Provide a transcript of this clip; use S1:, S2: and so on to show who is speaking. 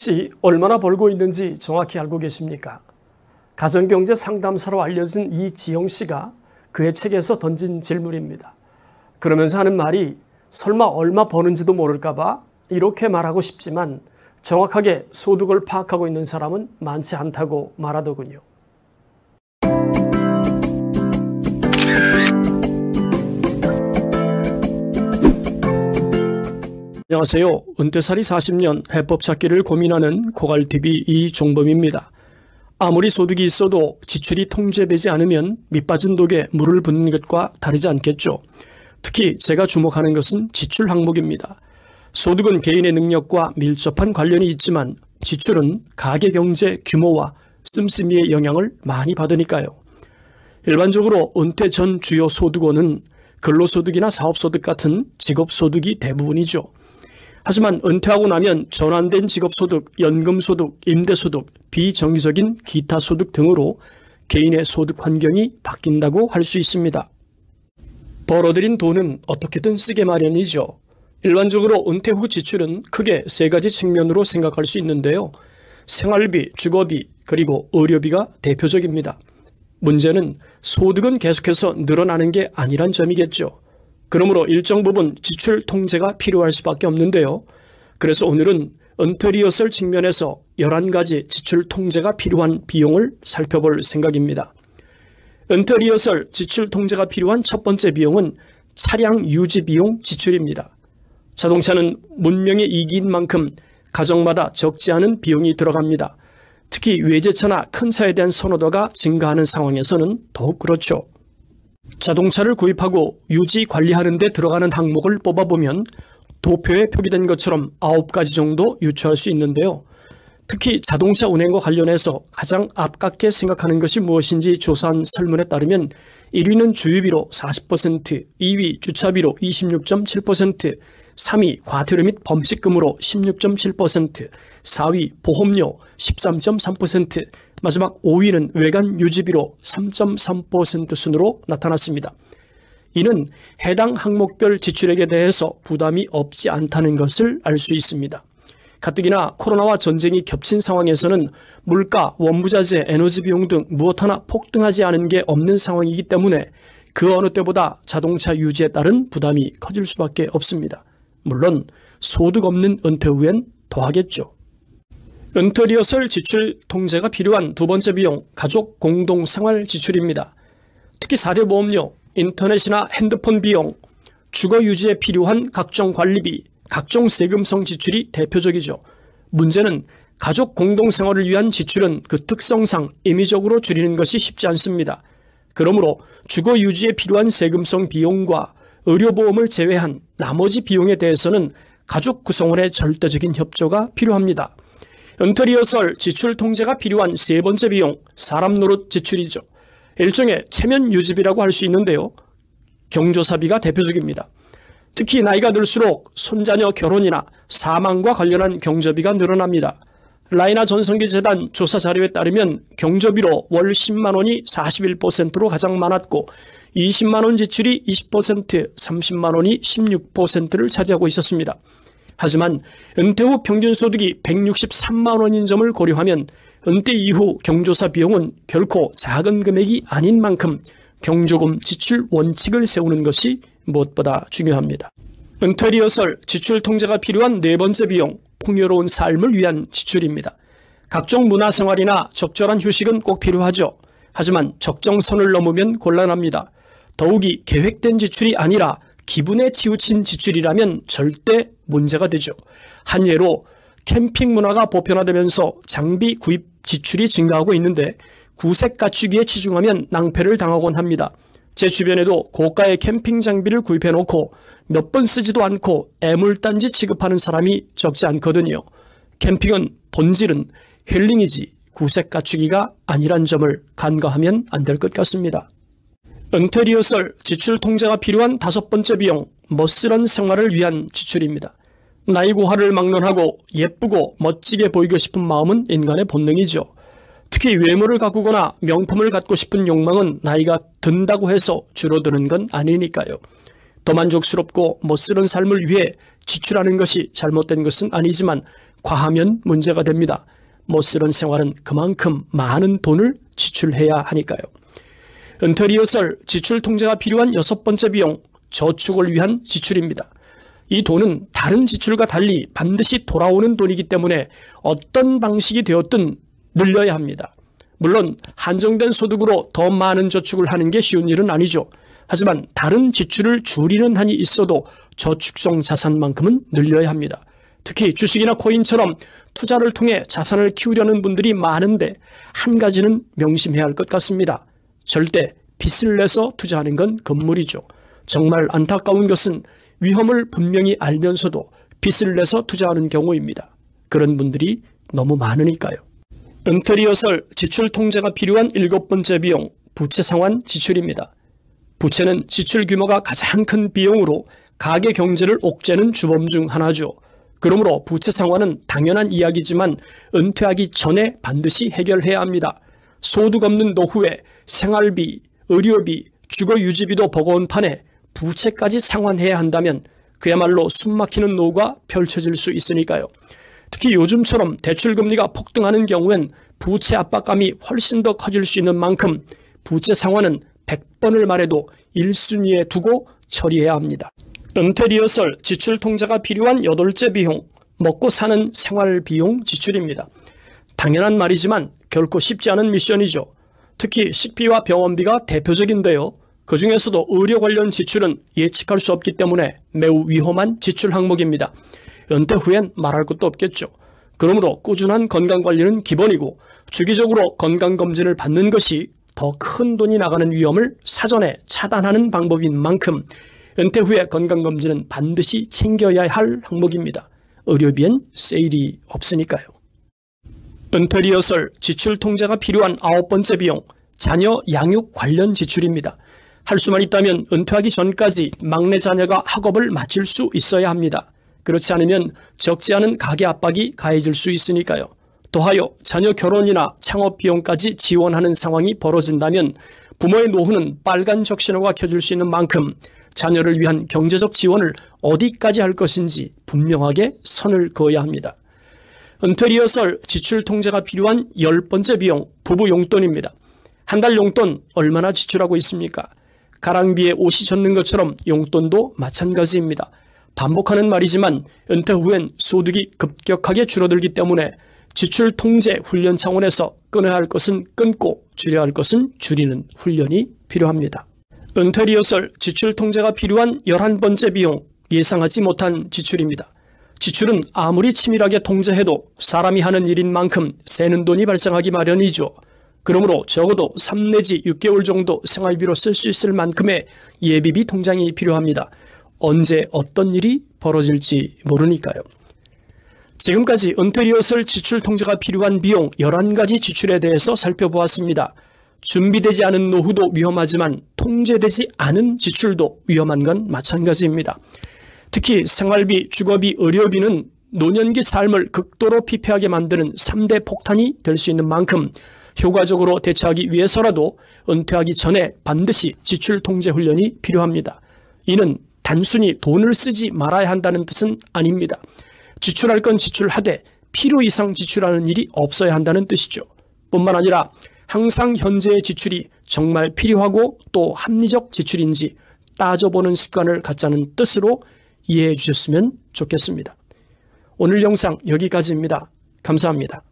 S1: 혹시 얼마나 벌고 있는지 정확히 알고 계십니까? 가정경제 상담사로 알려진 이지영 씨가 그의 책에서 던진 질문입니다. 그러면서 하는 말이 설마 얼마 버는지도 모를까봐 이렇게 말하고 싶지만 정확하게 소득을 파악하고 있는 사람은 많지 않다고 말하더군요. 안녕하세요. 은퇴살이 40년 해법 찾기를 고민하는 고갈TV 이종범입니다. 아무리 소득이 있어도 지출이 통제되지 않으면 밑빠진 독에 물을 붓는 것과 다르지 않겠죠. 특히 제가 주목하는 것은 지출 항목입니다. 소득은 개인의 능력과 밀접한 관련이 있지만 지출은 가계경제 규모와 씀씀이의 영향을 많이 받으니까요. 일반적으로 은퇴 전 주요 소득원은 근로소득이나 사업소득 같은 직업소득이 대부분이죠. 하지만 은퇴하고 나면 전환된 직업소득, 연금소득, 임대소득, 비정기적인 기타소득 등으로 개인의 소득 환경이 바뀐다고 할 수 있습니다. 벌어들인 돈은 어떻게든 쓰게 마련이죠. 일반적으로 은퇴 후 지출은 크게 세 가지 측면으로 생각할 수 있는데요. 생활비, 주거비, 그리고 의료비가 대표적입니다. 문제는 소득은 계속해서 늘어나는 게 아니란 점이겠죠. 그러므로 일정 부분 지출 통제가 필요할 수밖에 없는데요. 그래서 오늘은 은퇴 리허설 측면에서 11가지 지출 통제가 필요한 비용을 살펴볼 생각입니다. 은퇴 리허설 지출 통제가 필요한 첫 번째 비용은 차량 유지 비용 지출입니다. 자동차는 문명의 이기인 만큼 가정마다 적지 않은 비용이 들어갑니다. 특히 외제차나 큰 차에 대한 선호도가 증가하는 상황에서는 더욱 그렇죠. 자동차를 구입하고 유지 관리하는 데 들어가는 항목을 뽑아보면 도표에 표기된 것처럼 9가지 정도 유추할 수 있는데요. 특히 자동차 운행과 관련해서 가장 아깝게 생각하는 것이 무엇인지 조사한 설문에 따르면 1위는 주유비로 40%, 2위 주차비로 26.7%, 3위 과태료 및 범칙금으로 16.7%, 4위 보험료 13.3%, 마지막 5위는 외관 유지비로 3.3% 순으로 나타났습니다. 이는 해당 항목별 지출액에 대해서 부담이 없지 않다는 것을 알 수 있습니다. 가뜩이나 코로나와 전쟁이 겹친 상황에서는 물가, 원부자재, 에너지 비용 등 무엇 하나 폭등하지 않은 게 없는 상황이기 때문에 그 어느 때보다 자동차 유지에 따른 부담이 커질 수밖에 없습니다. 물론 소득 없는 은퇴 후엔 더하겠죠. 은퇴 리허설 지출 통제가 필요한 두 번째 비용, 가족 공동생활 지출입니다. 특히 4대 보험료, 인터넷이나 핸드폰 비용, 주거 유지에 필요한 각종 관리비, 각종 세금성 지출이 대표적이죠. 문제는 가족 공동생활을 위한 지출은 그 특성상 임의적으로 줄이는 것이 쉽지 않습니다. 그러므로 주거 유지에 필요한 세금성 비용과 의료보험을 제외한 나머지 비용에 대해서는 가족 구성원의 절대적인 협조가 필요합니다. 은퇴 리허설 지출 통제가 필요한 세 번째 비용, 사람 노릇 지출이죠. 일종의 체면 유지비라고 할 수 있는데요. 경조사비가 대표적입니다. 특히 나이가 들수록 손자녀 결혼이나 사망과 관련한 경조비가 늘어납니다. 라이나 전성기 재단 조사 자료에 따르면 경조비로 월 10만 원이 41%로 가장 많았고 20만 원 지출이 20%, 30만 원이 16%를 차지하고 있었습니다. 하지만 은퇴 후 평균 소득이 163만 원인 점을 고려하면 은퇴 이후 경조사 비용은 결코 작은 금액이 아닌 만큼 경조금 지출 원칙을 세우는 것이 무엇보다 중요합니다. 은퇴 리허설 지출 통제가 필요한 네 번째 비용, 풍요로운 삶을 위한 지출입니다. 각종 문화생활이나 적절한 휴식은 꼭 필요하죠. 하지만 적정선을 넘으면 곤란합니다. 더욱이 계획된 지출이 아니라 기분에 치우친 지출이라면 절대 문제가 되죠. 한 예로 캠핑 문화가 보편화되면서 장비 구입 지출이 증가하고 있는데 구색 갖추기에 치중하면 낭패를 당하곤 합니다. 제 주변에도 고가의 캠핑 장비를 구입해놓고 몇 번 쓰지도 않고 애물단지 취급하는 사람이 적지 않거든요. 캠핑은 본질은 힐링이지 구색 갖추기가 아니란 점을 간과하면 안 될 것 같습니다. 은퇴 리허설 지출 통제가 필요한 다섯 번째 비용, 멋스런 생활을 위한 지출입니다. 나이 고하를 막론하고 예쁘고 멋지게 보이고 싶은 마음은 인간의 본능이죠. 특히 외모를 가꾸거나 명품을 갖고 싶은 욕망은 나이가 든다고 해서 줄어드는 건 아니니까요. 더 만족스럽고 멋스런 삶을 위해 지출하는 것이 잘못된 것은 아니지만 과하면 문제가 됩니다. 멋스런 생활은 그만큼 많은 돈을 지출해야 하니까요. 은퇴리허설 지출 통제가 필요한 6번째 비용, 저축을 위한 지출입니다. 이 돈은 다른 지출과 달리 반드시 돌아오는 돈이기 때문에 어떤 방식이 되었든 늘려야 합니다. 물론 한정된 소득으로 더 많은 저축을 하는 게 쉬운 일은 아니죠. 하지만 다른 지출을 줄이는 한이 있어도 저축성 자산만큼은 늘려야 합니다. 특히 주식이나 코인처럼 투자를 통해 자산을 키우려는 분들이 많은데 한 가지는 명심해야 할 것 같습니다. 절대 빚을 내서 투자하는 건 금물이죠. 정말 안타까운 것은 위험을 분명히 알면서도 빚을 내서 투자하는 경우입니다. 그런 분들이 너무 많으니까요. 은퇴리허설 지출 통제가 필요한 7번째 비용, 부채 상환 지출입니다. 부채는 지출 규모가 가장 큰 비용으로 가계 경제를 옥죄는 주범 중 하나죠. 그러므로 부채 상환은 당연한 이야기지만 은퇴하기 전에 반드시 해결해야 합니다. 소득 없는 노후에 생활비, 의료비, 주거유지비도 버거운 판에 부채까지 상환해야 한다면 그야말로 숨막히는 노후가 펼쳐질 수 있으니까요. 특히 요즘처럼 대출금리가 폭등하는 경우엔 부채 압박감이 훨씬 더 커질 수 있는 만큼 부채 상환은 100번을 말해도 1순위에 두고 처리해야 합니다. 은퇴리허설 지출 통제가 필요한 8째 비용, 먹고 사는 생활비용 지출입니다. 당연한 말이지만 결코 쉽지 않은 미션이죠. 특히 식비와 병원비가 대표적인데요. 그 중에서도 의료 관련 지출은 예측할 수 없기 때문에 매우 위험한 지출 항목입니다. 은퇴 후엔 말할 것도 없겠죠. 그러므로 꾸준한 건강관리는 기본이고 주기적으로 건강검진을 받는 것이 더 큰 돈이 나가는 위험을 사전에 차단하는 방법인 만큼 은퇴 후에 건강검진은 반드시 챙겨야 할 항목입니다. 의료비엔 세일이 없으니까요. 은퇴리허설 지출 통제가 필요한 9번째 비용, 자녀 양육 관련 지출입니다. 할 수만 있다면 은퇴하기 전까지 막내 자녀가 학업을 마칠 수 있어야 합니다. 그렇지 않으면 적지 않은 가계 압박이 가해질 수 있으니까요. 더하여 자녀 결혼이나 창업 비용까지 지원하는 상황이 벌어진다면 부모의 노후는 빨간 적신호가 켜질 수 있는 만큼 자녀를 위한 경제적 지원을 어디까지 할 것인지 분명하게 선을 그어야 합니다. 은퇴리허설 지출 통제가 필요한 10번째 비용, 부부 용돈입니다. 한 달 용돈 얼마나 지출하고 있습니까? 가랑비에 옷이 젖는 것처럼 용돈도 마찬가지입니다. 반복하는 말이지만 은퇴 후엔 소득이 급격하게 줄어들기 때문에 지출 통제 훈련 차원에서 끊어야 할 것은 끊고 줄여야 할 것은 줄이는 훈련이 필요합니다. 은퇴리허설 지출 통제가 필요한 11번째 비용, 예상하지 못한 지출입니다. 지출은 아무리 치밀하게 통제해도 사람이 하는 일인 만큼 새는 돈이 발생하기 마련이죠. 그러므로 적어도 3 내지 6개월 정도 생활비로 쓸 수 있을 만큼의 예비비 통장이 필요합니다. 언제 어떤 일이 벌어질지 모르니까요. 지금까지 은퇴리허설 지출 통제가 필요한 비용 11가지 지출에 대해서 살펴보았습니다. 준비되지 않은 노후도 위험하지만 통제되지 않은 지출도 위험한 건 마찬가지입니다. 특히 생활비, 주거비, 의료비는 노년기 삶을 극도로 피폐하게 만드는 3대 폭탄이 될 수 있는 만큼 효과적으로 대처하기 위해서라도 은퇴하기 전에 반드시 지출 통제 훈련이 필요합니다. 이는 단순히 돈을 쓰지 말아야 한다는 뜻은 아닙니다. 지출할 건 지출하되 필요 이상 지출하는 일이 없어야 한다는 뜻이죠. 뿐만 아니라 항상 현재의 지출이 정말 필요하고 또 합리적 지출인지 따져보는 습관을 갖자는 뜻으로 이해해 주셨으면 좋겠습니다. 오늘 영상 여기까지입니다. 감사합니다.